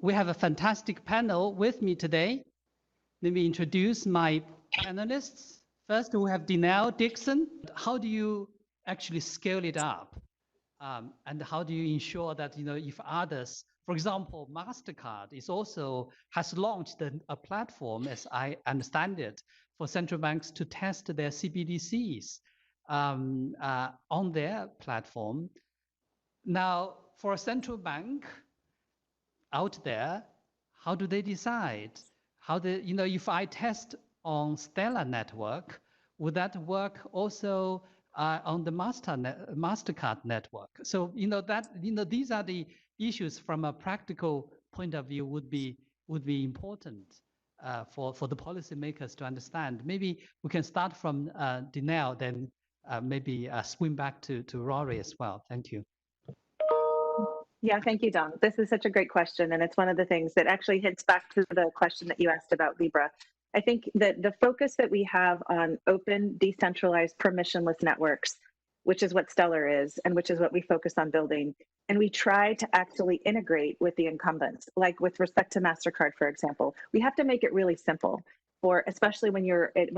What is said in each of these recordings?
we have a fantastic panel with me today. Let me introduce my panelists. First, we have Denell Dixon. How do you actually scale it up? And how do you ensure that, if others, for example, MasterCard has launched a platform, as I understand it, for central banks to test their CBDCs on their platform. Now, for a central bank out there, how do they decide? If I test on Stellar network, would that work also on the MasterCard network? So these are the issues from a practical point of view would be important for the policymakers to understand. Maybe we can start from Denell, then maybe swing back to Rory as well. Thank you. Yeah, thank you, Dong. This is such a great question, and it's one of the things that actually hits back to the question that you asked about Libra. I think that the focus that we have on open, decentralized, permissionless networks, which is what Stellar is, and which is what we focus on building, and we try to actually integrate with the incumbents, like with respect to MasterCard, for example. We have to make it really simple, especially when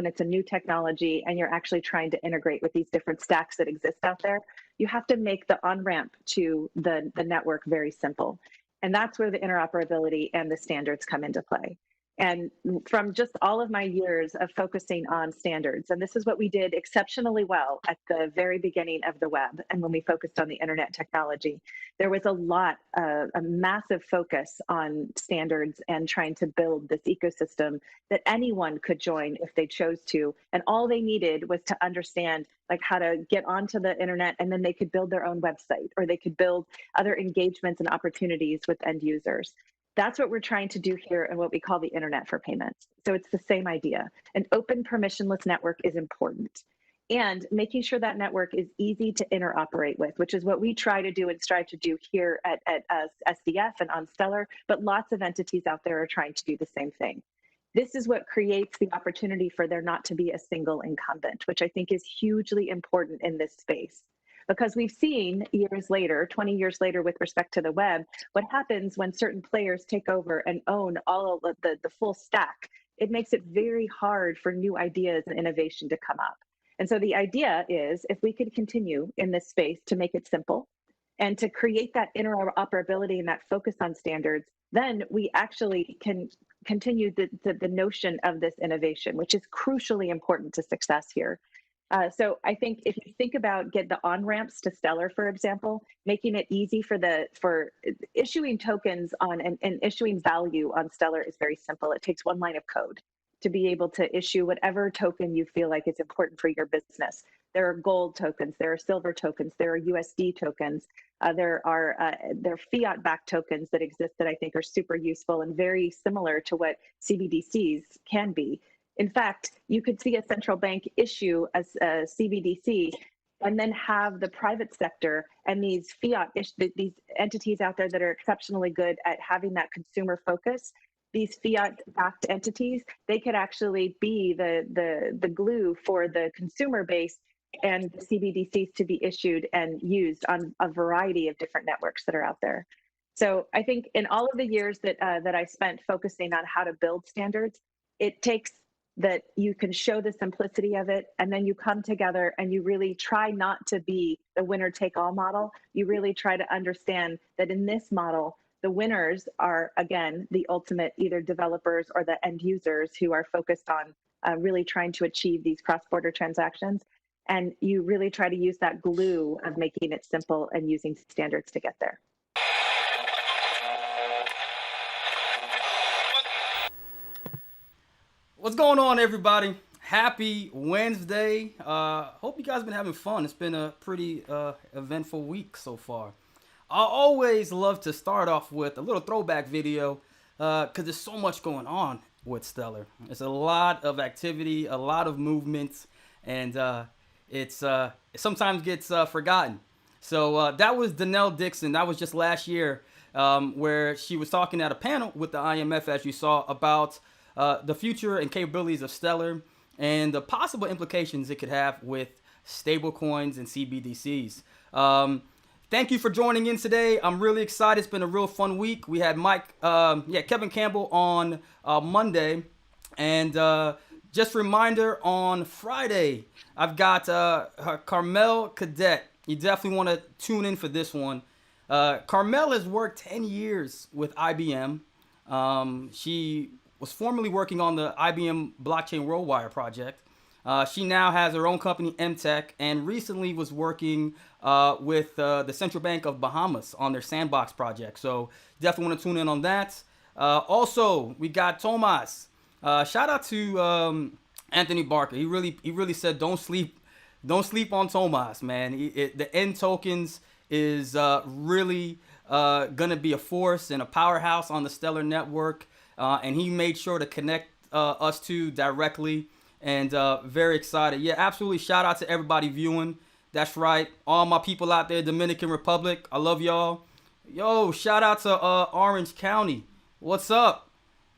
it's a new technology and you're actually trying to integrate with these different stacks that exist out there. You have to make the on-ramp to the network very simple. And that's where the interoperability and the standards come into play. And from just all of my years of focusing on standards, and this is what we did exceptionally well at the very beginning of the web, and when we focused on the internet technology, there was a massive focus on standards and trying to build this ecosystem that anyone could join if they chose to. And all they needed was to understand how to get onto the internet, and then they could build their own website, or they could build other engagements and opportunities with end users. That's what we're trying to do here in what we call the Internet for Payments. So it's the same idea. An open permissionless network is important. And making sure that network is easy to interoperate with, which is what we try to do and strive to do here at SDF and on Stellar, but lots of entities out there are trying to do the same thing. This is what creates the opportunity for there not to be a single incumbent, which I think is hugely important in this space. Because we've seen years later, 20 years later, with respect to the web, what happens when certain players take over and own all of the full stack. It makes it very hard for new ideas and innovation to come up. And so the idea is, if we could continue in this space to make it simple and to create that interoperability and that focus on standards, then we actually can continue the notion of this innovation, which is crucially important to success here. So I think if you think about get the on-ramps to Stellar, for example, making it easy for issuing tokens on and issuing value on Stellar is very simple. It takes one line of code to be able to issue whatever token you feel like is important for your business. There are gold tokens, there are silver tokens, there are USD tokens, there are fiat-backed tokens that exist that I think are super useful and very similar to what CBDCs can be. In fact, you could see a central bank issue a CBDC and then have the private sector and these these entities out there that are exceptionally good at having that consumer focus. These fiat-backed entities, they could actually be the glue for the consumer base and the CBDCs to be issued and used on a variety of different networks that are out there. So I think in all of the years that I spent focusing on how to build standards, it takes that you can show the simplicity of it, and then you come together and you really try not to be the winner take all model. You really try to understand that in this model, the winners are, again, the ultimate either developers or the end users who are focused on really trying to achieve these cross-border transactions. And you really try to use that glue of making it simple and using standards to get there. What's going on, everybody? Happy Wednesday. Hope you guys have been having fun. It's been a pretty eventful week so far. I always love to start off with a little throwback video because there's so much going on with Stellar. There's a lot of activity, a lot of movement, and it sometimes gets forgotten. So that was Denell Dixon. That was just last year where she was talking at a panel with the IMF, as you saw, about the future and capabilities of Stellar and the possible implications it could have with stablecoins and CBDCs. thank you for joining in today. I'm really excited. It's been a real fun week. We had Kevin Campbell on Monday, and just reminder on Friday, I've got Carmel Cadet. You definitely want to tune in for this one. Carmel has worked 10 years with IBM. She was formerly working on the IBM Blockchain WorldWire project. She now has her own company, MTech, and recently was working with the Central Bank of Bahamas on their Sandbox project. So definitely want to tune in on that. Also, we got Tomas. Shout out to Anthony Barker. He really said don't sleep on Tomas, man. The N tokens is really gonna be a force and a powerhouse on the Stellar network, and he made sure to connect us two directly. And very excited. Yeah, absolutely. Shout out to everybody viewing. That's right. All my people out there, Dominican Republic. I love y'all. Yo, shout out to Orange County. What's up?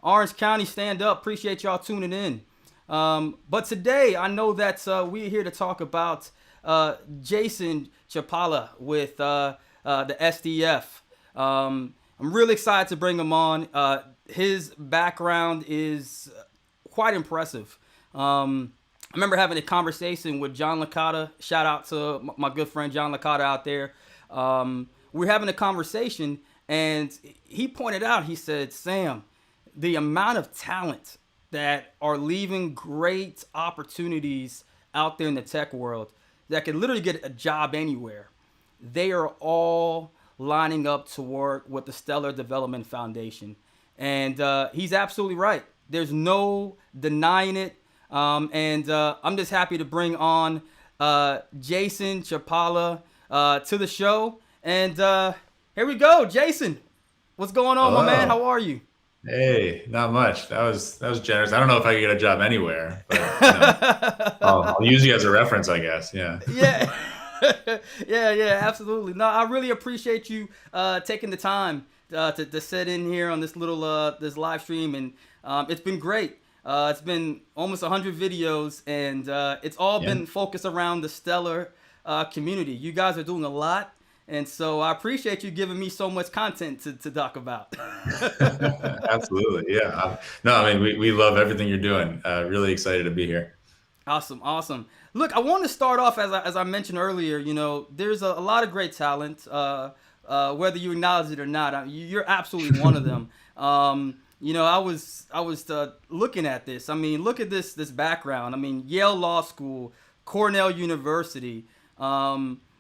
Orange County, stand up. Appreciate y'all tuning in. But today, I know that we're here to talk about Jason Chlipala with the SDF. I'm really excited to bring him on. His background is quite impressive. I remember having a conversation with John Licata. Shout out to my good friend John Licata out there. We're having a conversation, and he pointed out, he said, Sam, the amount of talent that are leaving great opportunities out there in the tech world that can literally get a job anywhere, they are all lining up to work with the Stellar Development Foundation. And he's absolutely right. There's no denying it. And I'm just happy to bring on Jason Chlipala to the show. And here we go, Jason. What's going on, my man? How are you? Hey, not much. That was generous. I don't know if I could get a job anywhere, but I'll use you as a reference, I guess. Yeah. Yeah. yeah, absolutely. No, I really appreciate you taking the time to sit in here on this little this live stream, and it's been great. It's been almost 100 videos, and it's all been focused around the Stellar community. You guys are doing a lot, and so I appreciate you giving me so much content to talk about. Absolutely, yeah. No, I mean, we love everything you're doing. Really excited to be here. Awesome. Look, I want to start off, as I mentioned earlier, you know, there's a lot of great talent, whether you acknowledge it or not. You're absolutely one of them. You know, I was looking at this. I mean, look at this background. I mean, Yale Law School, Cornell University.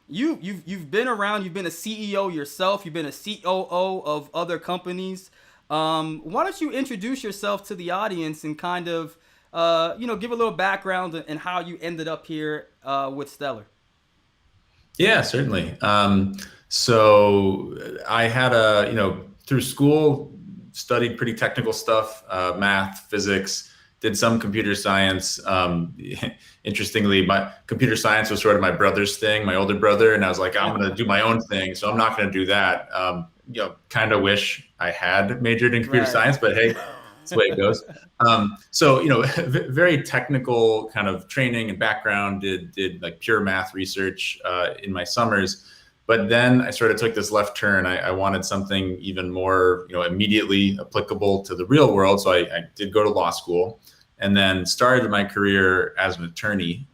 You've been around. You've been a CEO yourself. You've been a COO of other companies. Why don't you introduce yourself to the audience and kind of give a little background and how you ended up here with Stellar? Yeah, certainly. So I had through school, studied pretty technical stuff, math, physics, did some computer science. Interestingly, my computer science was sort of my brother's thing, my older brother, and I was like, I'm going to do my own thing, so I'm not going to do that. Kind of wish I had majored in computer science, but hey, that's the way it goes. Very technical kind of training and background, did like pure math research in my summers. But then I sort of took this left turn. I wanted something even more, immediately applicable to the real world. So I did go to law school, and then started my career as an attorney,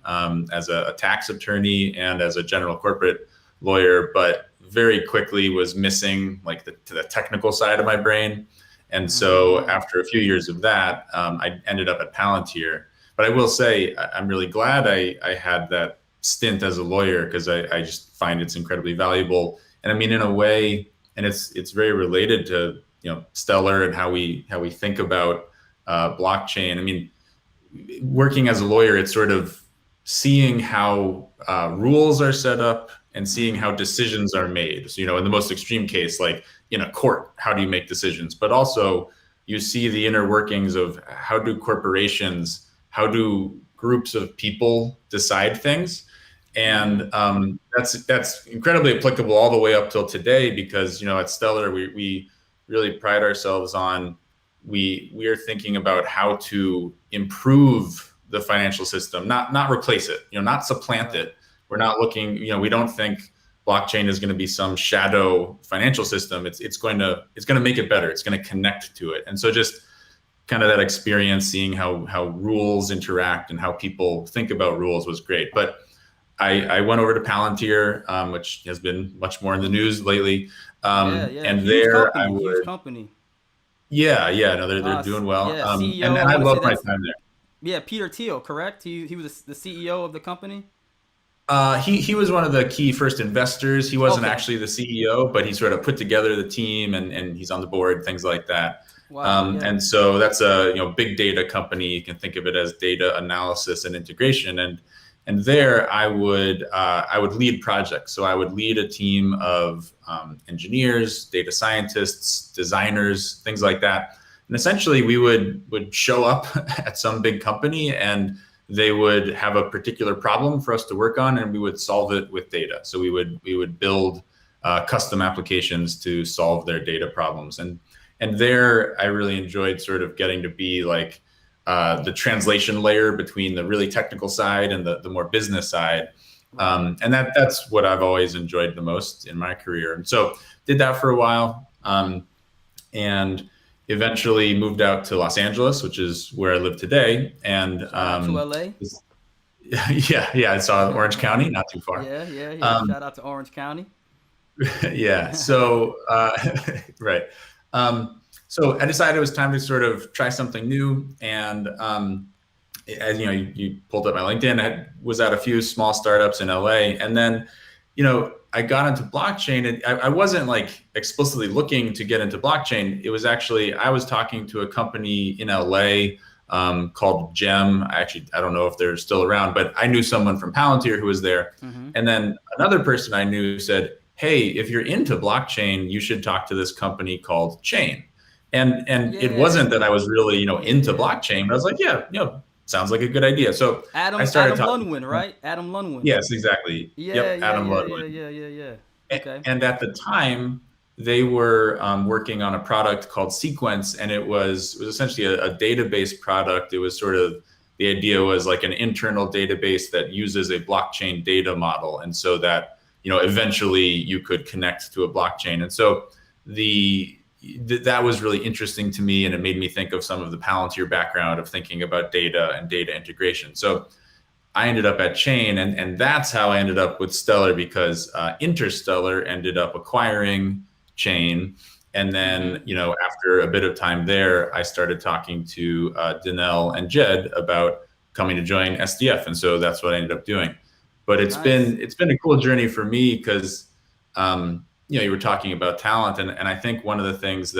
as a tax attorney and as a general corporate lawyer, but very quickly was missing like the technical side of my brain. And so after a few years of that, I ended up at Palantir. But I will say, I'm really glad I had that stint as a lawyer, because I just find it's incredibly valuable. And I mean, in a way, and it's very related to Stellar and how we think about blockchain. I mean, working as a lawyer, it's sort of seeing how rules are set up and seeing how decisions are made. So, in the most extreme case, like in a court, how do you make decisions? But also you see the inner workings of how do corporations, how do groups of people decide things? And that's incredibly applicable all the way up till today, because at Stellar we really pride ourselves on we are thinking about how to improve the financial system, not replace it, not supplant it. We're not looking, we don't think blockchain is going to be some shadow financial system. It's going to make it better. It's going to connect to it. And so just kind of that experience, seeing how rules interact and how people think about rules was great. But I went over to Palantir, which has been much more in the news lately. And huge company. No, they're doing well. Yeah, CEO, and I love my time there. Yeah, Peter Thiel, correct? He was the CEO of the company. He was one of the key first investors. He wasn't actually the CEO, but he sort of put together the team, and he's on the board, things like that. Wow, And so that's a big data company. You can think of it as data analysis and integration. And there I would lead projects. So I would lead a team of engineers, data scientists, designers, things like that. And essentially we would show up at some big company, and they would have a particular problem for us to work on, and we would solve it with data. So we would build custom applications to solve their data problems. And there I really enjoyed sort of getting to be like the translation layer between the really technical side and the more business side. And that's what I've always enjoyed the most in my career. And so did that for a while, and eventually moved out to Los Angeles, which is where I live today. And to LA? Yeah, I saw Orange County, not too far. Yeah. Shout out to Orange County. Yeah. So right. So I decided it was time to sort of try something new. And as you pulled up my LinkedIn, I was at a few small startups in LA. And then, I got into blockchain, and I wasn't like explicitly looking to get into blockchain. It was actually, I was talking to a company in LA called Gem. I don't know if they're still around, but I knew someone from Palantir who was there. Mm-hmm. And then another person I knew said, hey, if you're into blockchain, you should talk to this company called Chain. And it wasn't that I was really, into blockchain, but I was like, sounds like a good idea. So Adam Lunwin, right? Adam Lunwin. Yes, exactly. Adam Lunwin. Yeah. Okay. And at the time, they were working on a product called Sequence, and it was essentially a database product. It was sort of, the idea was like an internal database that uses a blockchain data model, and so that eventually you could connect to a blockchain. And so that was really interesting to me, and it made me think of some of the Palantir background of thinking about data and data integration. So I ended up at Chain, and that's how I ended up with Stellar, because Interstellar ended up acquiring Chain. And then, after a bit of time there, I started talking to Danelle and Jed about coming to join SDF. And so that's what I ended up doing. But it's been a cool journey for me, because you were talking about talent, and I think one of the things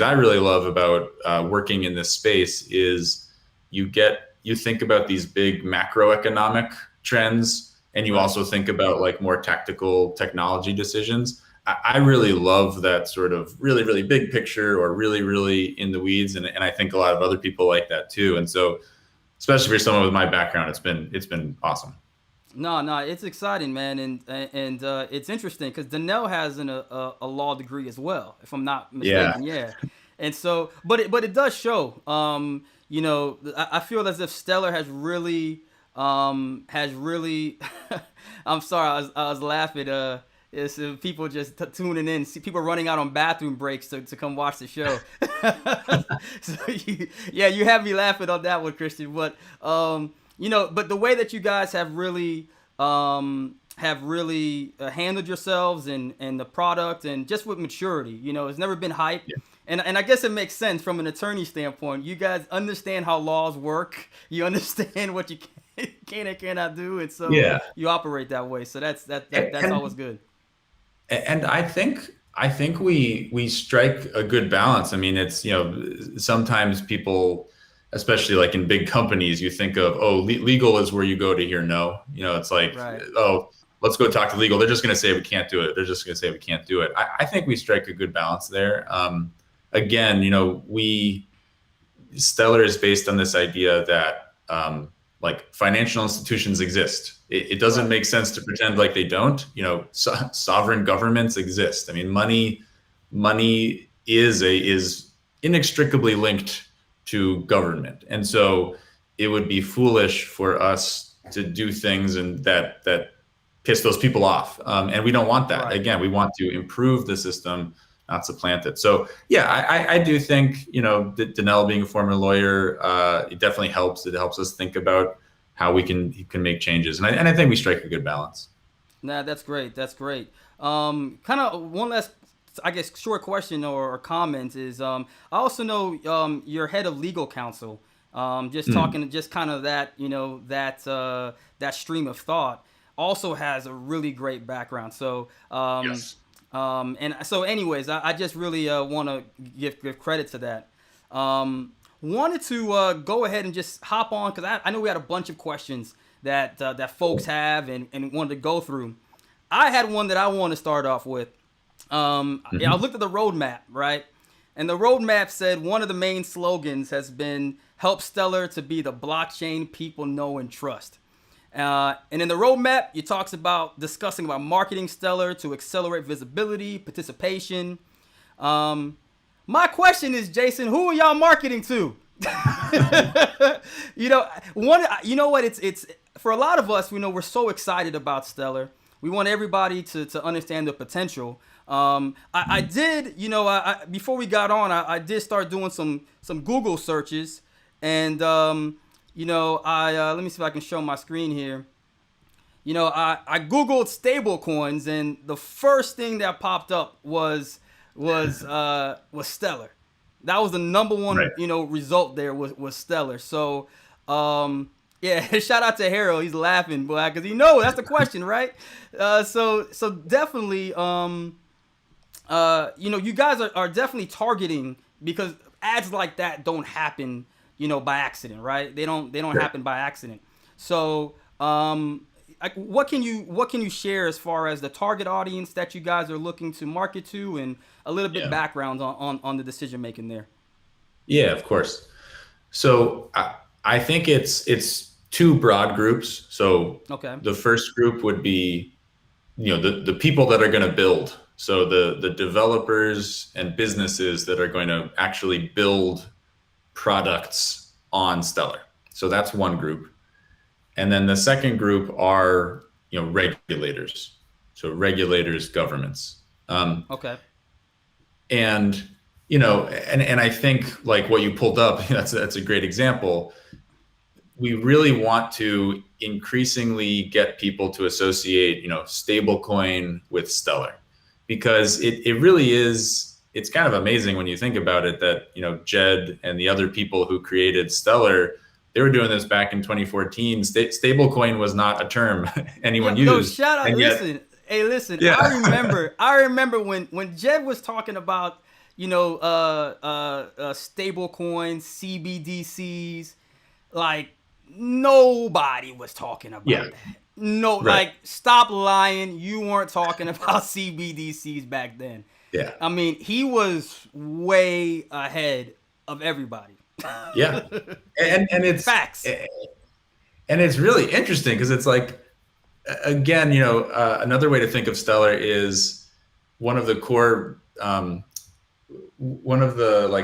I really love about working in this space is you think about these big macroeconomic trends, and you also think about like more tactical technology decisions. I really love that sort of really, really big picture, or really, really in the weeds, and I think a lot of other people like that too. And so, especially for someone with my background, it's been awesome. No, it's exciting, man, and it's interesting because Danelle has a law degree as well, if I'm not mistaken. Yeah. And so, but it does show. I feel as if Stellar has really. I'm sorry, I was laughing. It's people just tuning in, see people running out on bathroom breaks to come watch the show. So you have me laughing on that one, Christian. But but the way that you guys have really handled yourselves and the product, and just with maturity, it's never been hype. Yeah. And I guess it makes sense from an attorney standpoint. You guys understand how laws work. You understand what you can and cannot do, and so you operate that way. So that's always good. And I think we strike a good balance. I mean, it's sometimes people, especially like in big companies, you think of, legal is where you go to hear no. It's like, right. Let's go talk to legal. They're just going to say we can't do it. They're just going to say we can't do it. I think we strike a good balance there. Again, Stellar is based on this idea that like financial institutions exist. It doesn't make sense to pretend like they don't. Sovereign governments exist. I mean, money is inextricably linked to government, and so it would be foolish for us to do things and that piss those people off. And we don't want that. Right. Again, we want to improve the system, not supplant it. So yeah, I do think, Danelle being a former lawyer, it definitely helps. It helps us think about how we can make changes. And I think we strike a good balance. Nah, that's great. That's great. Kind of one last, I guess, short question or comment is, I also know you're head of legal counsel. Talking, just kind of that, that stream of thought also has a really great background. So, Yes. and so anyways, I just really want to give credit to that. Wanted to go ahead and just hop on, because I know we had a bunch of questions that folks have and wanted to go through. I had one that I want to start off with. I looked at the roadmap, right? And the roadmap said one of the main slogans has been help Stellar to be the blockchain people know and trust. And in the roadmap, it talks about discussing about marketing Stellar to accelerate visibility, participation. My question is, Jason, who are y'all marketing to? You know what? It's for a lot of us, we're so excited about Stellar. We want everybody to understand the potential. I did, before we got on, I did start doing some Google searches, and let me see if I can show my screen here. I Googled stable coins, and the first thing that popped up was Stellar. That was the number one, right. Result there was Stellar. So, yeah, shout out to Harold. He's laughing, boy, because that's the question, right? So definitely, you guys are definitely targeting, because ads like that don't happen, by accident, right? They don't happen by accident. So, what can you share as far as the target audience that you guys are looking to market to, and a little bit background on the decision making there? Yeah, of course. So I think it's two broad groups. So the first group would be, the people that are going to build. So the developers and businesses that are going to actually build products on Stellar. So that's one group. And then the second group are, regulators. So regulators, governments. And, and I think like what you pulled up, that's a great example. We really want to increasingly get people to associate, stablecoin with Stellar, because it really is, it's kind of amazing when you think about it that, Jed and the other people who created Stellar, they were doing this back in 2014. Stablecoin was not a term anyone used. No, shout out. Listen. Yeah. I remember when Jed was talking about, stablecoins, CBDCs, like nobody was talking about that. No, like stop lying. You weren't talking about CBDCs back then. Yeah. I mean, he was way ahead of everybody. Yeah. And it's facts. And it's really interesting because it's like, again, another way to think of Stellar is one of the core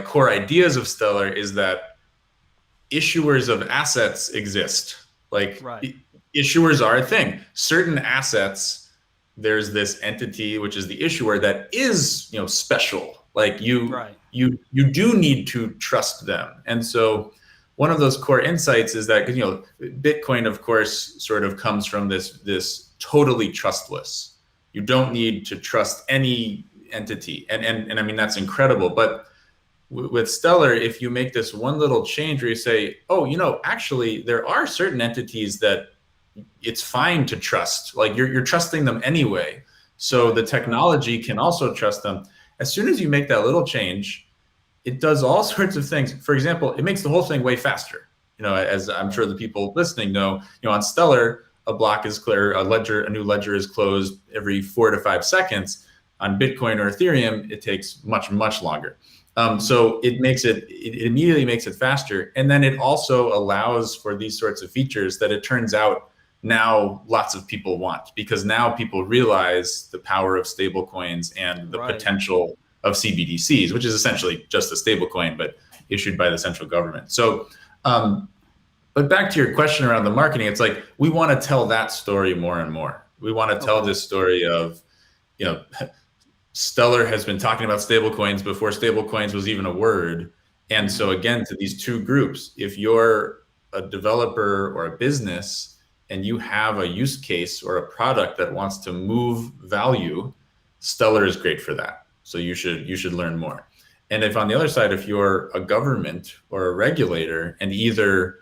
core ideas of Stellar is that issuers of assets exist. Like issuers are a thing. Certain assets, there's this entity, which is the issuer, that is, special. Like you do need to trust them. And so one of those core insights is that, Bitcoin, of course, sort of comes from this totally trustless. You don't need to trust any entity. And I mean, that's incredible. But with Stellar, if you make this one little change where you say, actually, there are certain entities that it's fine to trust. Like you're trusting them anyway. So the technology can also trust them. As soon as you make that little change, it does all sorts of things. For example, it makes the whole thing way faster. As I'm sure the people listening know, on Stellar, a block is clear, a new ledger is closed every 4 to 5 seconds. On Bitcoin or Ethereum, it takes much, much longer. So it immediately makes it faster. And then it also allows for these sorts of features that it turns out now lots of people want, because now people realize the power of stablecoins and the potential of CBDCs, which is essentially just a stablecoin, but issued by the central government. So, but back to your question around the marketing, it's like, we want to tell that story more and more. We want to tell this story of, Stellar has been talking about stablecoins before stablecoins was even a word. And so again, to these two groups, if you're a developer or a business and you have a use case or a product that wants to move value, Stellar is great for that. So you should learn more. And if on the other side, if you're a government or a regulator and either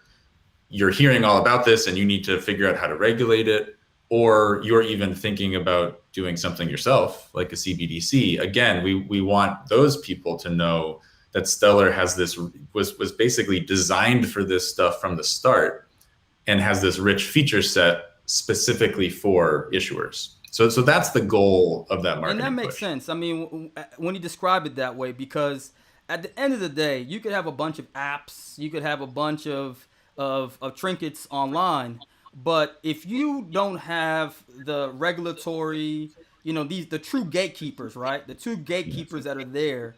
you're hearing all about this and you need to figure out how to regulate it, or you're even thinking about doing something yourself, like a CBDC, again, we want those people to know that Stellar has this, was basically designed for this stuff from the start and has this rich feature set specifically for issuers. So that's the goal of that marketing. And that makes push. sense. I mean, when you describe it that way, because at the end of the day, you could have a bunch of apps, you could have a bunch of trinkets online, but if you don't have the regulatory, the true gatekeepers, right? The two gatekeepers that are there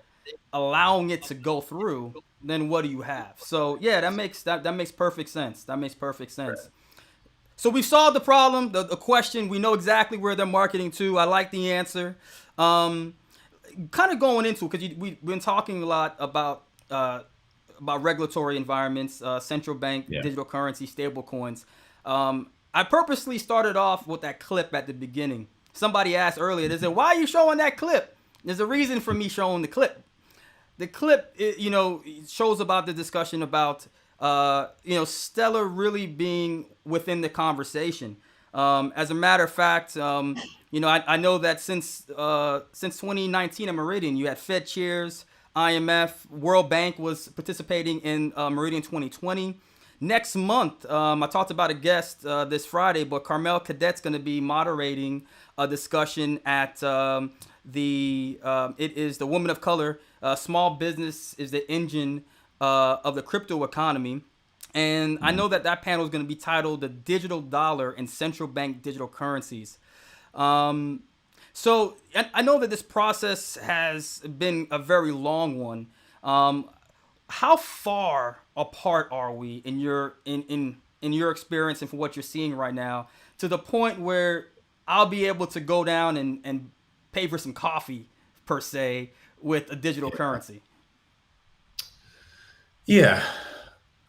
allowing it to go through, then what do you have? So yeah, that makes perfect sense. That makes perfect sense. Right. So we've solved the problem, the question. We know exactly where they're marketing to. I like the answer. Kind of going into, because we've been talking a lot about regulatory environments, central bank, digital currency, stable coins. I purposely started off with that clip at the beginning. Somebody asked earlier, they said, why are you showing that clip? There's a reason for me showing the clip. The clip, shows about the discussion about, Stellar really being within the conversation. As a matter of fact, I know that since 2019 at Meridian, you had Fed chairs, IMF, World Bank was participating in Meridian 2020. Next month, I talked about a guest this Friday, but Carmel Cadet's going to be moderating a discussion at it is the Woman of Color. Small business is the engine of the crypto economy. And I know that panel is going to be titled The Digital Dollar and Central Bank Digital Currencies. So I know that this process has been a very long one. How far apart are we in your experience and for what you're seeing right now, to the point where I'll be able to go down and pay for some coffee, per se, with a digital currency? Yeah.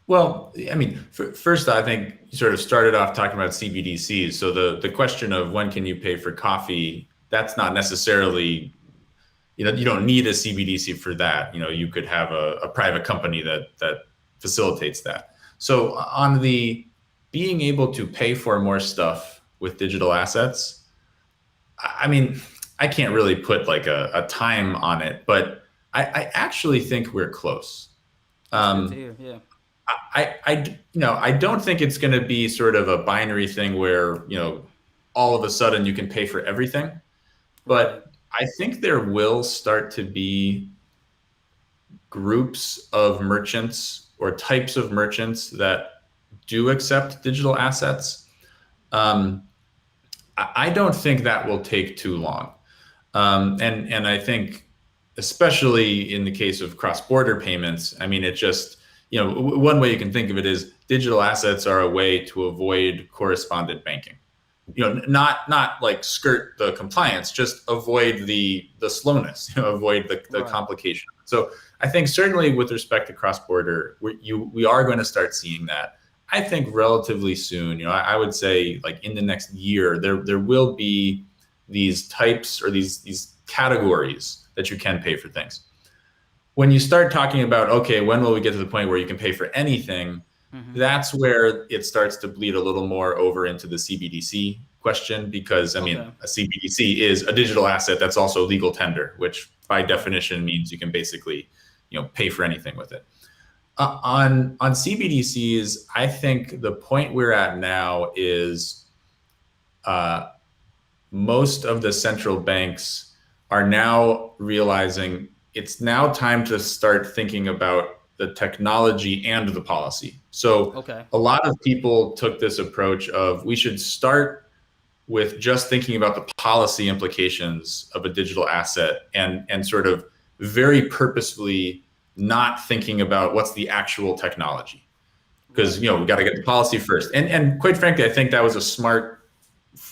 Well, I mean, first, I think you sort of started off talking about CBDCs. So the question of when can you pay for coffee, that's not necessarily, you don't need a CBDC for that. You could have a private company that facilitates that. So on the being able to pay for more stuff with digital assets, I mean, I can't really put like a time on it, but I actually think we're close. Good to hear. Yeah. I don't think it's going to be sort of a binary thing where, all of a sudden you can pay for everything, but I think there will start to be groups of merchants or types of merchants that do accept digital assets. I don't think that will take too long. And I think, especially in the case of cross-border payments, I mean, it just, one way you can think of it is digital assets are a way to avoid correspondent banking. Not like skirt the compliance, just avoid the slowness, avoid the complication. So I think certainly with respect to cross-border, we are going to start seeing that. I think relatively soon, I would say like in the next year, there will be these types or these categories that you can pay for things. When you start talking about, okay, when will we get to the point where you can pay for anything? That's where it starts to bleed a little more over into the CBDC question, because I mean, a CBDC is a digital asset that's also legal tender, which by definition means you can basically, pay for anything with it. On CBDCs, I think the point we're at now is most of the central banks are now realizing it's now time to start thinking about the technology and the policy. So a lot of people took this approach of we should start with just thinking about the policy implications of a digital asset and sort of very purposefully not thinking about what's the actual technology. Because we got to get the policy first. And quite frankly, I think that was a smart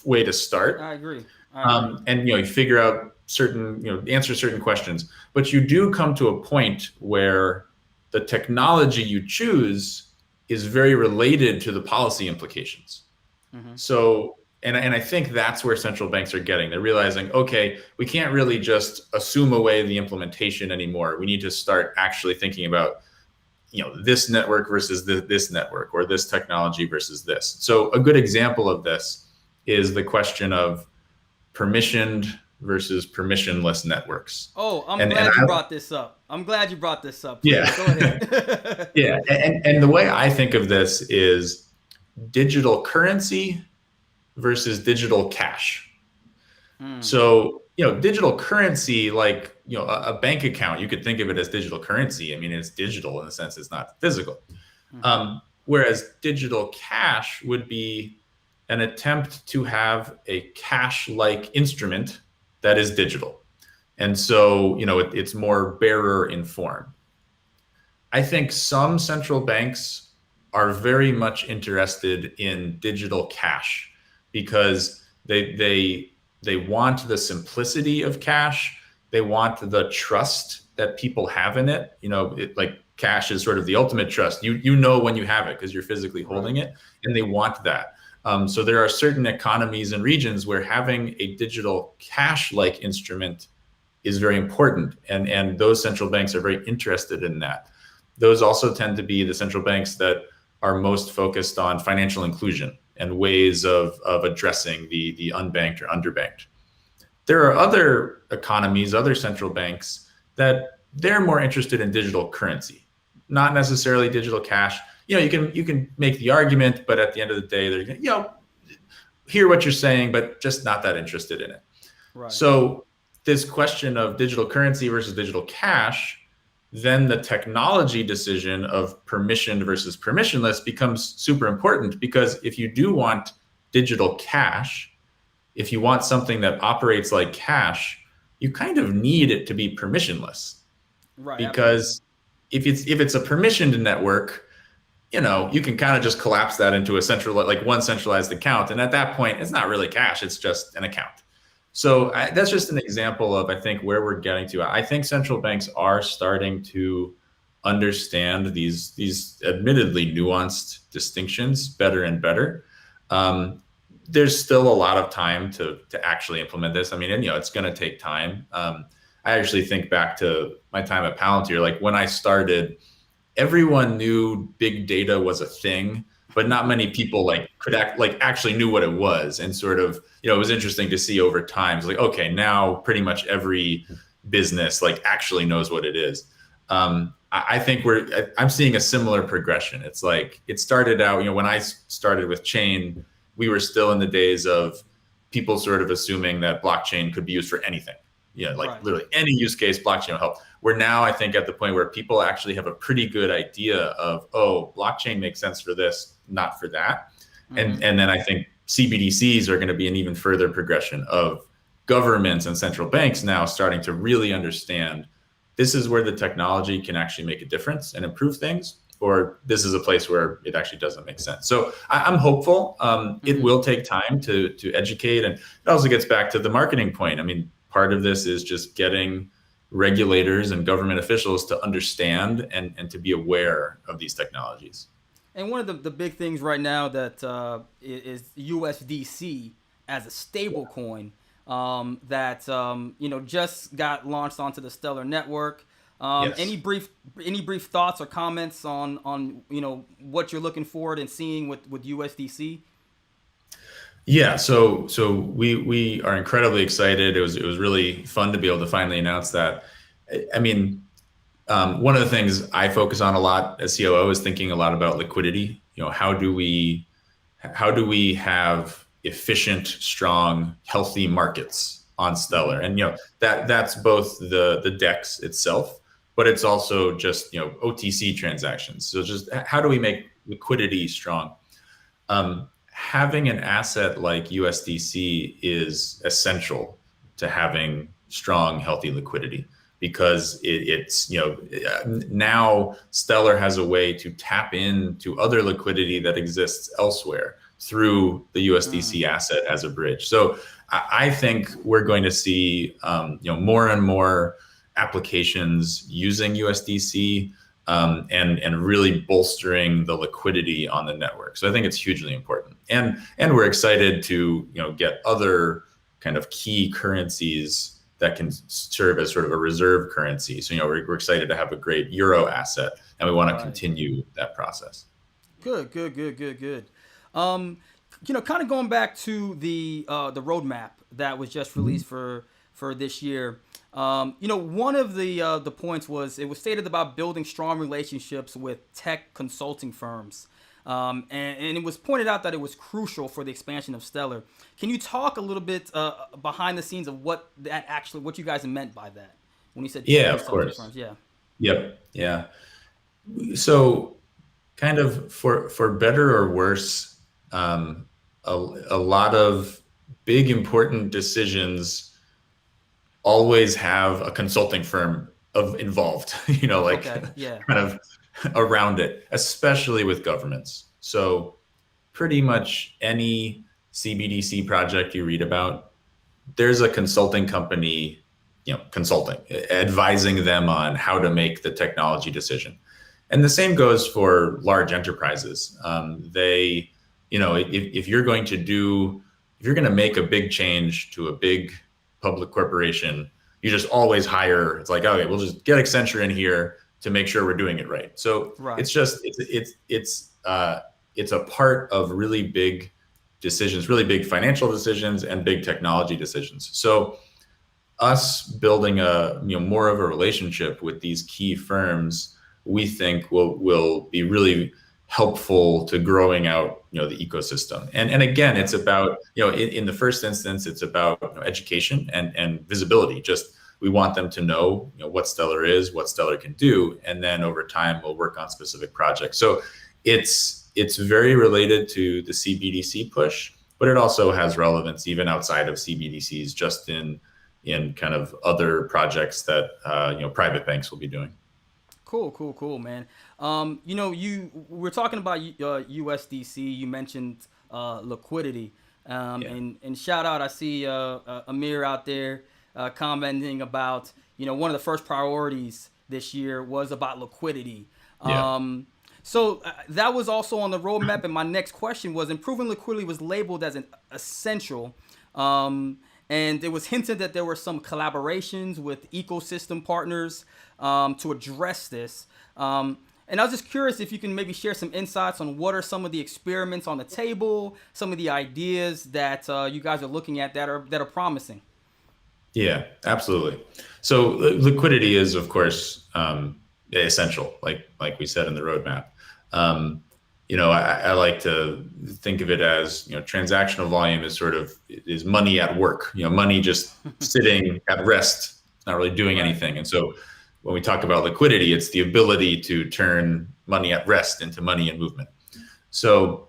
way to start. I agree. And you figure out certain, answer certain questions. But you do come to a point where the technology you choose is very related to the policy implications. So, and I think that's where central banks are getting. They're realizing, okay, we can't really just assume away the implementation anymore. We need to start actually thinking about, this network versus this network, or this technology versus this. So a good example of this is the question of permissioned versus permissionless networks. Oh, I'm glad you brought this up. Please, yeah. Go ahead. Yeah. And the way I think of this is digital currency versus digital cash. So, digital currency, like, a bank account, you could think of it as digital currency. I mean, it's digital in the sense it's not physical. Whereas digital cash would be an attempt to have a cash-like instrument that is digital. And so, it's more bearer in form. I think some central banks are very much interested in digital cash because they want the simplicity of cash. They want the trust that people have in it. Like cash is sort of the ultimate trust. You know when you have it because you're physically holding it, and they want that. So there are certain economies and regions where having a digital cash-like instrument is very important, and those central banks are very interested in that. Those also tend to be the central banks that are most focused on financial inclusion and ways of addressing the unbanked or underbanked. There are other economies, other central banks that they're more interested in digital currency, not necessarily digital cash. You can make the argument, but at the end of the day, they're going hear what you're saying, but just not that interested in it. Right. So this question of digital currency versus digital cash, then the technology decision of permissioned versus permissionless becomes super important, because if you do want digital cash, if you want something that operates like cash, you kind of need it to be permissionless. Right. Because if it's a permissioned network, you can kind of just collapse that into one centralized account. And at that point, it's not really cash, it's just an account. So that's just an example of, I think, where we're getting to. I think central banks are starting to understand these admittedly nuanced distinctions better and better. There's still a lot of time to actually implement this. I mean, and, it's going to take time. I actually think back to my time at Palantir. Like when I started, everyone knew big data was a thing, but not many people actually knew what it was. And sort of, it was interesting to see over time. It's like, okay, now pretty much every business actually knows what it is. I think I'm seeing a similar progression. It's like, it started out, when I started with Chain, we were still in the days of people sort of assuming that blockchain could be used for anything. Right. Literally any use case, blockchain will help. We're now, I think, at the point where people actually have a pretty good idea of, blockchain makes sense for this, not for that. And then I think CBDCs are going to be an even further progression of governments and central banks now starting to really understand this is where the technology can actually make a difference and improve things, or this is a place where it actually doesn't make sense. So I'm hopeful. It will take time to educate. And it also gets back to the marketing point. I mean, part of this is just getting regulators and government officials to understand and to be aware of these technologies. And one of the big things right now that is USDC as a stable coin that just got launched onto the Stellar network. Yes. Any brief thoughts or comments on what you're looking forward and seeing with USDC? Yeah, so we are incredibly excited. It was really fun to be able to finally announce that. I mean, one of the things I focus on a lot as COO is thinking a lot about liquidity. How do we have efficient, strong, healthy markets on Stellar? And that's both the DEX itself, but it's also just OTC transactions. So just how do we make liquidity strong? Having an asset like USDC is essential to having strong, healthy liquidity, because it's now Stellar has a way to tap into other liquidity that exists elsewhere. through the USDC asset as a bridge. So I think we're going to see more and more applications using USDC and really bolstering the liquidity on the network. So I think it's hugely important. And we're excited to get other kind of key currencies that can serve as sort of a reserve currency. So we're excited to have a great euro asset, and we want to continue that process. Good. Kind of going back to the roadmap that was just released for this year. One of the points was it was stated about building strong relationships with tech consulting firms. And it was pointed out that it was crucial for the expansion of Stellar. Can you talk a little bit behind the scenes of what you guys meant by that when you said of course firms? Yeah. Yep. Yeah. So kind of for better or worse, a lot of big important decisions always have a consulting firm involved, kind of around it, especially with governments. So pretty much any CBDC project you read about, there's a consulting company, consulting, advising them on how to make the technology decision. And the same goes for large enterprises. If you're going to make a big change to a big public corporation, you just always hire, it's like, okay, we'll just get Accenture in here to make sure we're doing it right. So it's a part of really big decisions, really big financial decisions and big technology decisions. So us building more of a relationship with these key firms, we think will be really helpful to growing out the ecosystem. And again, it's about in the first instance, it's about education and visibility. Just we want them to know what Stellar is, what Stellar can do, and then over time we'll work on specific projects. So it's very related to the CBDC push, but it also has relevance even outside of CBDCs, just in kind of other projects that private banks will be doing. Cool, man. We're talking about USDC. You mentioned liquidity, and shout out. I see Amir out there commenting about one of the first priorities this year was about liquidity. So that was also on the roadmap. And my next question was improving liquidity was labeled as an essential. And it was hinted that there were some collaborations with ecosystem partners to address this. And I was just curious if you can maybe share some insights on what are some of the experiments on the table, some of the ideas that you guys are looking at that are promising. Yeah, absolutely. So liquidity is, of course, essential, like we said in the roadmap. I like to think of it as, transactional volume is money at work, money just sitting at rest, not really doing anything. And so when we talk about liquidity, it's the ability to turn money at rest into money in movement. So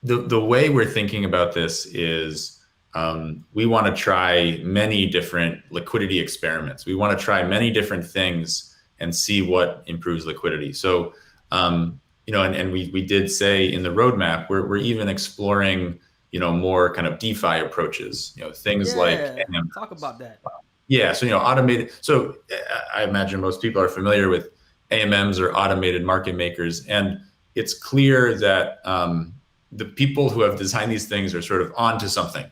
the way we're thinking about this is we want to try many different liquidity experiments. We want to try many different things and see what improves liquidity. So and we did say in the roadmap, we're even exploring, more kind of DeFi approaches, things like AMMs. Talk about that. Yeah, so automated. So I imagine most people are familiar with AMMs or automated market makers, and it's clear that the people who have designed these things are sort of onto something.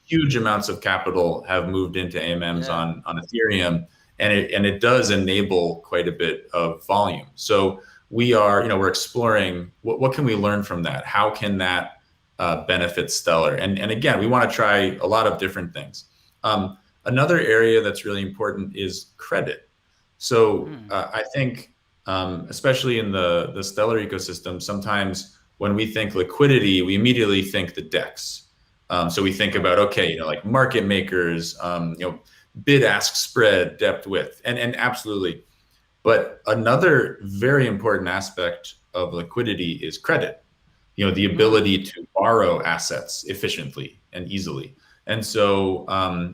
Huge amounts of capital have moved into AMMs on Ethereum, and it does enable quite a bit of volume. So we're exploring what can we learn from that? How can that benefit Stellar? And again, we want to try a lot of different things. Another area that's really important is credit. So I think, especially in the Stellar ecosystem, sometimes when we think liquidity, we immediately think the DEX. So we think about, like market makers, bid-ask spread, depth width, and absolutely. But another very important aspect of liquidity is credit, the ability to borrow assets efficiently and easily. And so,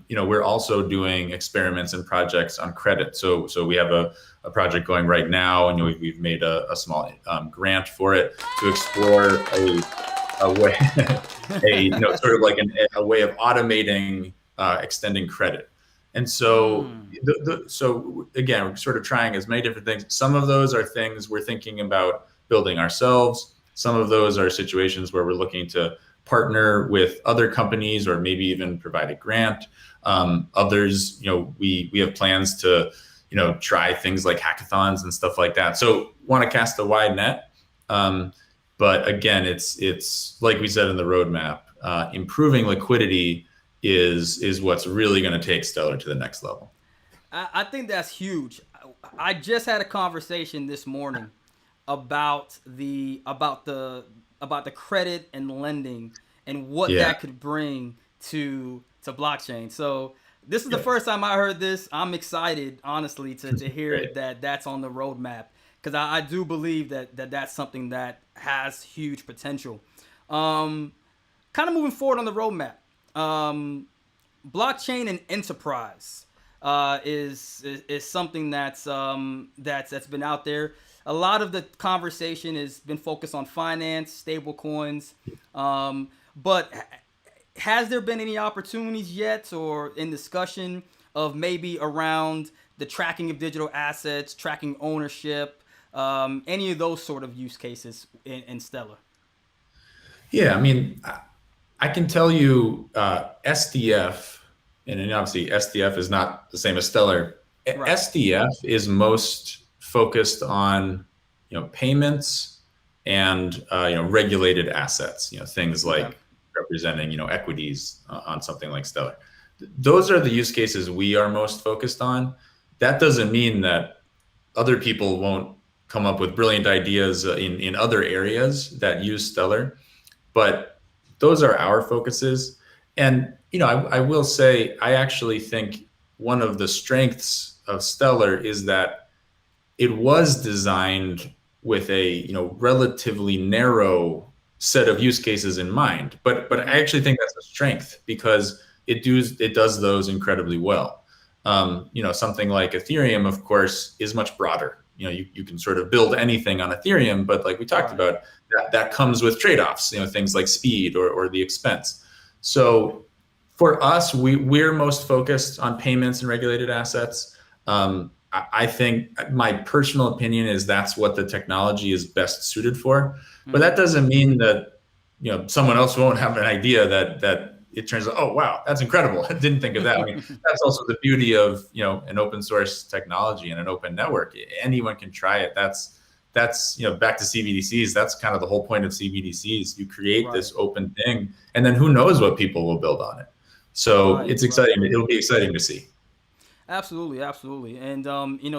we're also doing experiments and projects on credit. So we have a project going right now, and we've made a small grant for it to explore a way, sort of like a way of automating extending credit. And so, so again, we're sort of trying as many different things. Some of those are things we're thinking about building ourselves. Some of those are situations where we're looking to partner with other companies or maybe even provide a grant. Others, we have plans to, try things like hackathons and stuff like that. So want to cast a wide net. But again, it's like we said in the roadmap, improving liquidity is what's really going to take Stellar to the next level. I think that's huge. I just had a conversation this morning about the credit and lending and what that could bring to blockchain. So this is the first time I heard this. I'm excited, honestly, to hear that that's on the roadmap, because I do believe that's something that has huge potential. Kind of moving forward on the roadmap, blockchain and enterprise is something that's been out there. A lot of the conversation has been focused on finance, stable coins, but has there been any opportunities yet or in discussion of maybe around the tracking of digital assets, tracking ownership, any of those sort of use cases in Stellar? Yeah, I mean, I can tell you SDF, and obviously SDF is not the same as Stellar. Right. SDF is most focused on, payments and, regulated assets, things like representing, equities on something like Stellar. Those are the use cases we are most focused on. That doesn't mean that other people won't come up with brilliant ideas in other areas that use Stellar, but those are our focuses. And, I will say, I actually think one of the strengths of Stellar is that it was designed with a, relatively narrow set of use cases in mind. But I actually think that's a strength, because it does those incredibly well. Something like Ethereum, of course, is much broader. You can sort of build anything on Ethereum, but like we talked about, that comes with trade-offs, things like speed or the expense. So for us, we're most focused on payments and regulated assets. I think my personal opinion is that's what the technology is best suited for. But that doesn't mean that, someone else won't have an idea that it turns out, oh, wow, that's incredible. I didn't think of that. I mean, that's also the beauty of, an open source technology and an open network. Anyone can try it. That's back to CBDCs. That's kind of the whole point of CBDCs. You create this open thing, and then who knows what people will build on it. So it's exciting. It'll be exciting to see. Absolutely. And,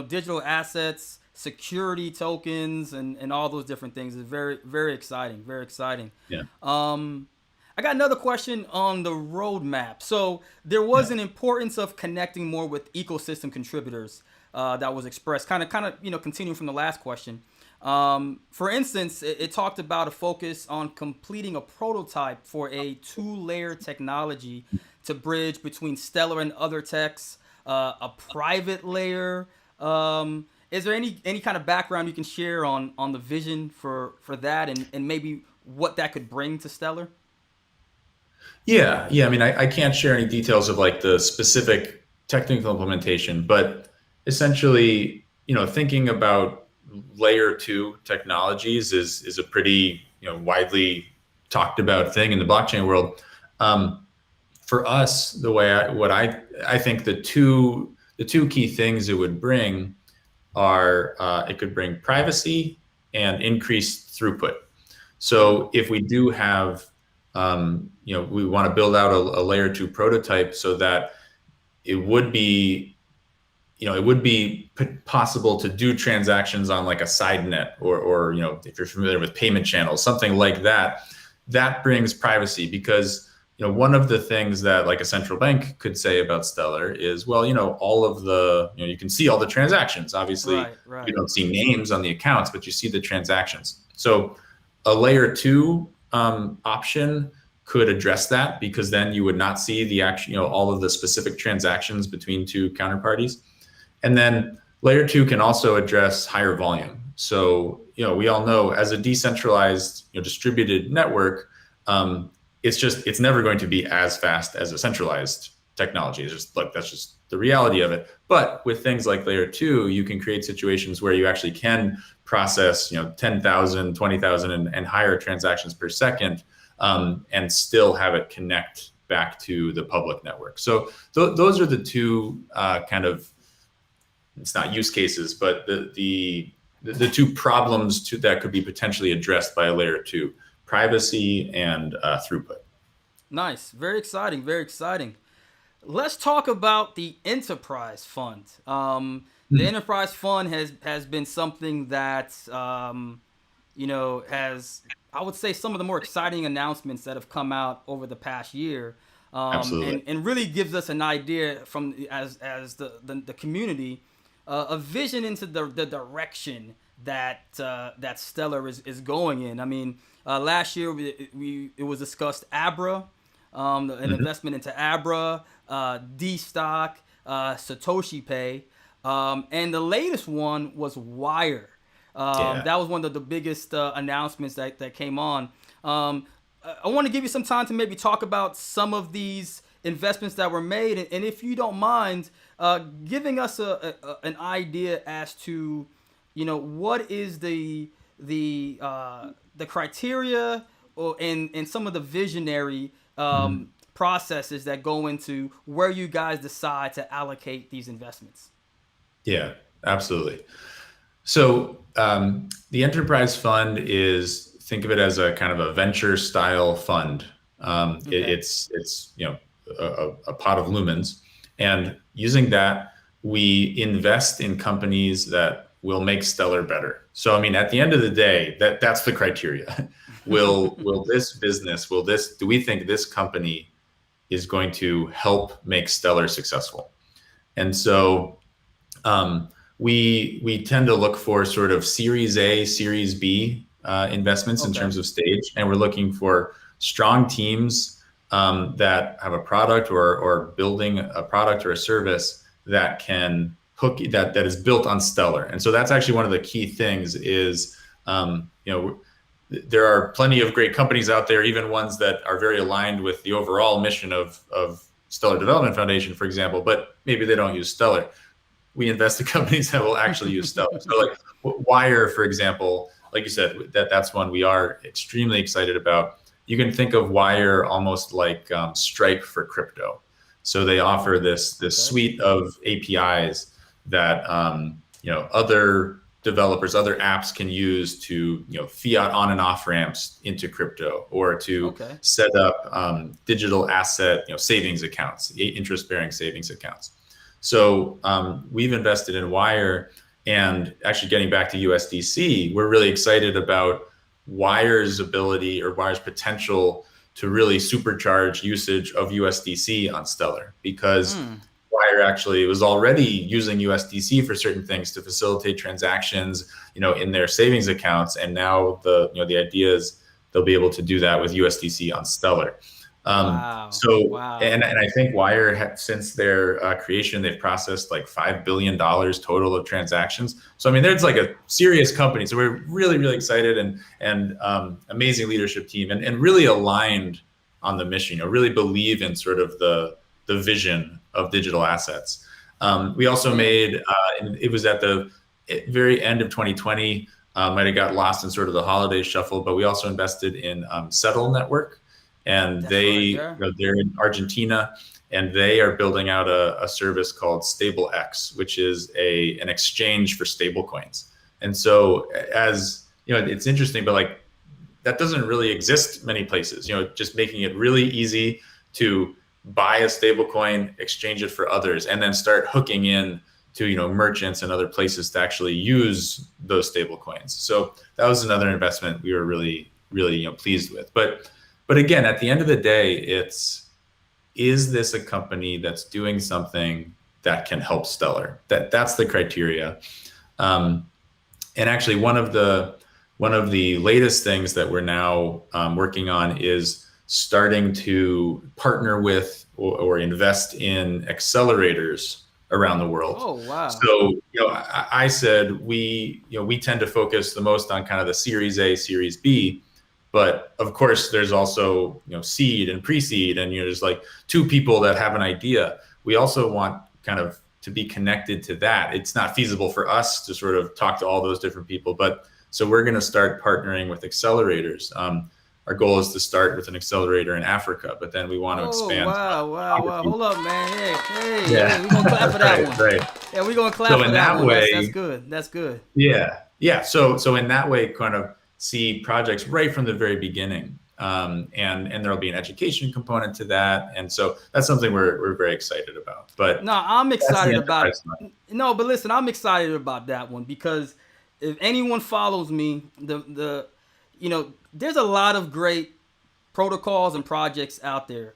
digital assets, security tokens, and all those different things is very, very exciting. Very exciting. Yeah. I got another question on the roadmap. So there was an importance of connecting more with ecosystem contributors that was expressed, kind of, continuing from the last question. For instance, it talked about a focus on completing a prototype for a 2-layer technology to bridge between Stellar and other techs, a private layer. Is there any kind of background you can share on the vision for that and maybe what that could bring to Stellar? Yeah. I mean, I can't share any details of like the specific technical implementation, but essentially, thinking about layer 2 technologies is a pretty, widely talked about thing in the blockchain world. For us, the way I think the two key things it would bring are it could bring privacy and increased throughput. So if we do have we want to build out a layer 2 prototype so that it would be possible to do transactions on like a side net or if you're familiar with payment channels, something like that, that brings privacy. Because one of the things that like a central bank could say about Stellar is, well, all of the, you can see all the transactions. Obviously, you don't see names on the accounts, but you see the transactions. So a layer 2 option could address that, because then you would not see the actual, all of the specific transactions between two counterparties. And then layer 2 can also address higher volume. So, we all know as a decentralized, distributed network, it's never going to be as fast as a centralized technology. It's just, that's just the reality of it. But with things like layer 2, you can create situations where you actually can process, 10,000, 20,000 and higher transactions per second, and still have it connect back to the public network. So those are the two kind of, it's not use cases, but the two problems that could be potentially addressed by a layer 2, privacy and throughput. Nice, very exciting, very exciting. Let's talk about the enterprise fund. The enterprise fund has been something that has, I would say, some of the more exciting announcements that have come out over the past year, and really gives us an idea from as the community, a vision into the direction that Stellar is going in. I mean, last year it was discussed Abra, an investment into Abra, D-Stock, Satoshi Pay, and the latest one was Wire. That was one of the biggest announcements that came on. I want to give you some time to maybe talk about some of these investments that were made, and if you don't mind, giving us an idea as to, what is the criteria and some of the visionary processes that go into where you guys decide to allocate these investments. Yeah, absolutely. So the enterprise fund is, think of it as a kind of a venture style fund. It's a pot of lumens, and using that, we invest in companies that will make Stellar better. So, I mean, at the end of the day, that's the criteria. Will this business, do we think this company is going to help make Stellar successful? And so we tend to look for sort of Series A, Series B investments in terms of stage, and we're looking for strong teams that have a product or building a product or a service that can hook, that is built on Stellar. And so that's actually one of the key things is, there are plenty of great companies out there, even ones that are very aligned with the overall mission of Stellar Development Foundation, for example, but maybe they don't use Stellar. We invest in companies that will actually use Stellar. So like Wire, for example, like you said, that's one we are extremely excited about. You can think of Wire almost like Stripe for crypto. So they offer this suite of APIs that other developers, other apps can use to fiat on and off ramps into crypto, or to set up digital asset savings accounts, interest-bearing savings accounts. So we've invested in Wire, and actually getting back to USDC, we're really excited about Wire's ability, or Wire's potential to really supercharge usage of USDC on Stellar, because Wire actually was already using USDC for certain things to facilitate transactions, in their savings accounts. And now the idea is they'll be able to do that with USDC on Stellar. And I think Wire, since their creation, they've processed like $5 billion total of transactions. So, I mean, there's like a serious company. So we're really, really excited, and amazing leadership team, and really aligned on the mission, really believe in sort of the vision of digital assets. We also made, it was at the very end of 2020, might have got lost in sort of the holiday shuffle, but we also invested in Settle Network. And they're in Argentina, and they are building out a service called StableX, which is an exchange for stablecoins. And so, as it's interesting, but like that doesn't really exist many places. Just making it really easy to buy a stablecoin, exchange it for others, and then start hooking in to merchants and other places to actually use those stablecoins. So that was another investment we were really, really pleased with. But again, at the end of the day, is this a company that's doing something that can help Stellar? That's the criteria. And actually, one of the latest things that we're now working on is starting to partner with or invest in accelerators around the world. Oh, wow. So, I said we tend to focus the most on kind of the Series A, Series B, but of course there's also, seed and pre-seed, and there's like two people that have an idea. We also want kind of to be connected to that. It's not feasible for us to sort of talk to all those different people, but so we're going to start partnering with accelerators. Our goal is to start with an accelerator in Africa, but then we want to expand. Wow. Hold up, man. Hey, Yeah. we're going to clap for that one. Right. Yeah, we're going to clap for that one. That's good. Yeah. So in that way, kind of see projects right from the very beginning. And there'll be an education component to that. And so that's something we're very excited about. But no, I'm excited about it. No, but listen, I'm excited about that one because if anyone follows me, there's a lot of great protocols and projects out there.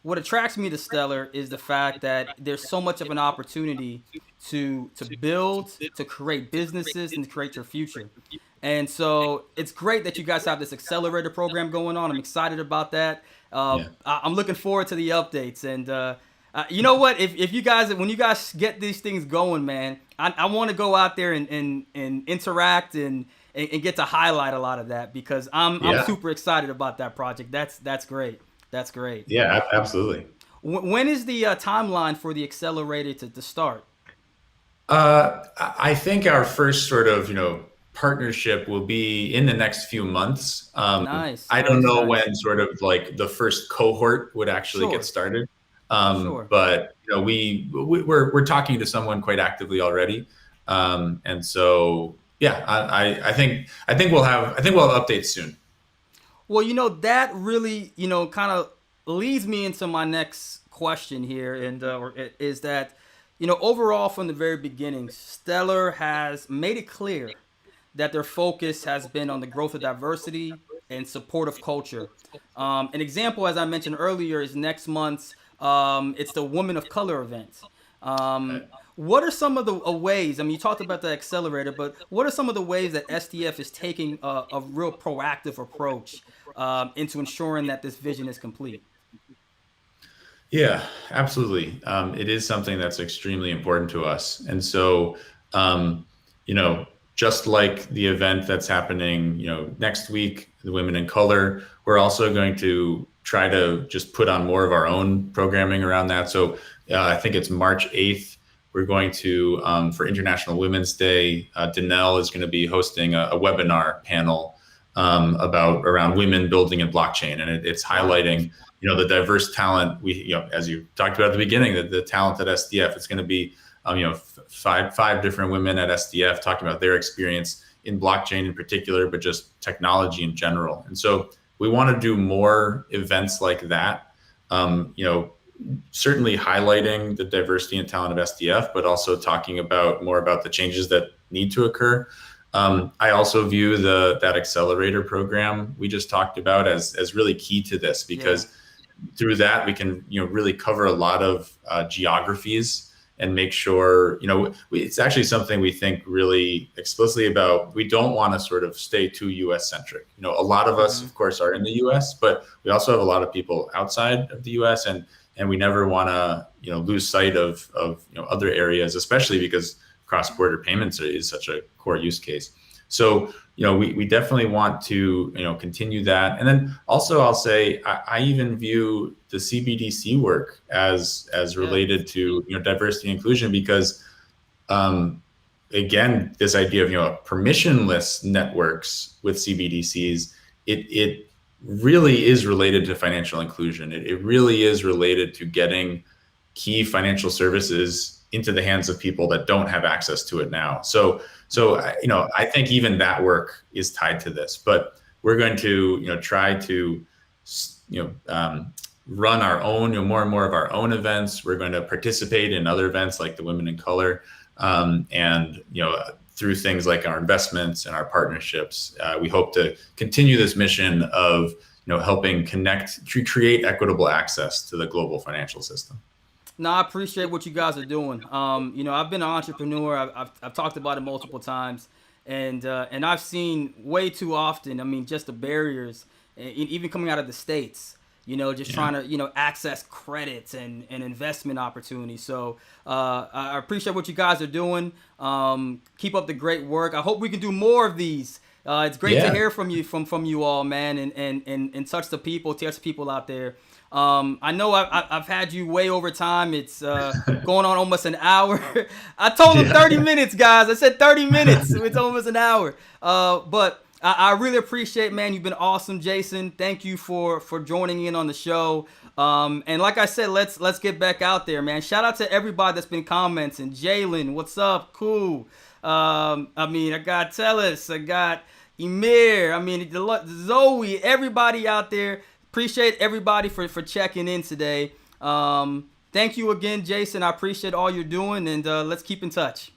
What attracts me to Stellar is the fact that there's so much of an opportunity to build, to create businesses, and to create your future. And so it's great that you guys have this accelerator program going on. I'm excited about that. I'm looking forward to the updates. And you know what? If you guys, when you guys get these things going, man, I want to go out there and interact and get to highlight a lot of that because I'm super excited about that project. That's great. That's great. Yeah, absolutely. When is the timeline for the accelerator to start? I think our first sort of, partnership will be in the next few months. Nice. I don't know when sort of like the first cohort would actually get started. But we're talking to someone quite actively already. And so, I think we'll have updates soon. Well, that really, kind of leads me into my next question here, and is that, overall from the very beginning, Stellar has made it clear that their focus has been on the growth of diversity and supportive culture. An example, as I mentioned earlier, is next month's it's the Women of Color event. What are some of the ways, you talked about the accelerator, but what are some of the ways that SDF is taking a real proactive approach into ensuring that this vision is complete? Yeah, absolutely. It is something that's extremely important to us. And so, just like the event that's happening, next week, the Women in Color, we're also going to try to just put on more of our own programming around that. So I think it's March 8th. We're going to, for International Women's Day, Danelle is going to be hosting a webinar panel around women building in blockchain. And it's highlighting, the diverse talent as you talked about at the beginning, the talent at SDF. It's going to be, five different women at SDF talking about their experience in blockchain in particular, but just technology in general. And so we want to do more events like that, certainly highlighting the diversity and talent of SDF, but also talking more about the changes that need to occur. I also view that accelerator program we just talked about as really key to this, because through that we can really cover a lot of geographies and make sure it's actually something we think really explicitly about. We don't want to sort of stay too US centric. A lot of us of course are in the US, but we also have a lot of people outside of the US, and we never want to lose sight of other areas, especially because cross-border payments is such a core use case. So we definitely want to continue that. And then also I'll say I even view the CBDC work as related to diversity and inclusion, because again, this idea of permissionless networks with CBDCs, it really is related to financial inclusion. It really is related to getting key financial services into the hands of people that don't have access to it now. So I think even that work is tied to this, but we're going to try to run our own more and more of our own events. We're going to participate in other events like the Women in Color, and through things like our investments and our partnerships, we hope to continue this mission of helping create equitable access to the global financial system. No, I appreciate what you guys are doing. I've been an entrepreneur. I've talked about it multiple times, and I've seen way too often. Just the barriers, even coming out of the States, just trying to, access credits and investment opportunities. So I appreciate what you guys are doing. Keep up the great work. I hope we can do more of these. It's great to hear from you all, man, and touch the people out there. I know I've had you way over time. It's going on almost an hour. I told them 30 minutes, guys. I said 30 minutes. It's almost an hour. But I really appreciate, man. You've been awesome, Jason. Thank you for joining in on the show. And like I said, let's get back out there, man. Shout out to everybody that's been commenting. Jalen, what's up? Cool. I got Tellis. I got Emir. Zoe. Everybody out there. Appreciate everybody for checking in today. Thank you again, Jason. I appreciate all you're doing, and let's keep in touch.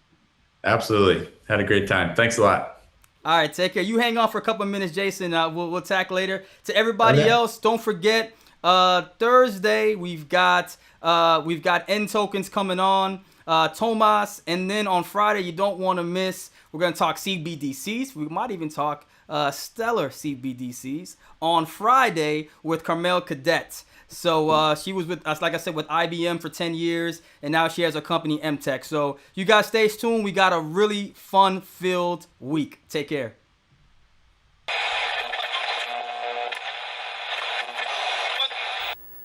Absolutely. Had a great time. Thanks a lot. All right, take care. You hang on for a couple of minutes, Jason. We'll talk later. To everybody else, don't forget, Thursday we've got N tokens coming on, Tomas, and then on Friday you don't want to miss. We're gonna talk CBDCs. We might even talk stellar CBDCs on Friday with Carmel Cadet. So she was with us, like I said, with IBM for 10 years, and now she has a company, MTech. So you guys stay tuned. We got a really fun-filled week. Take care.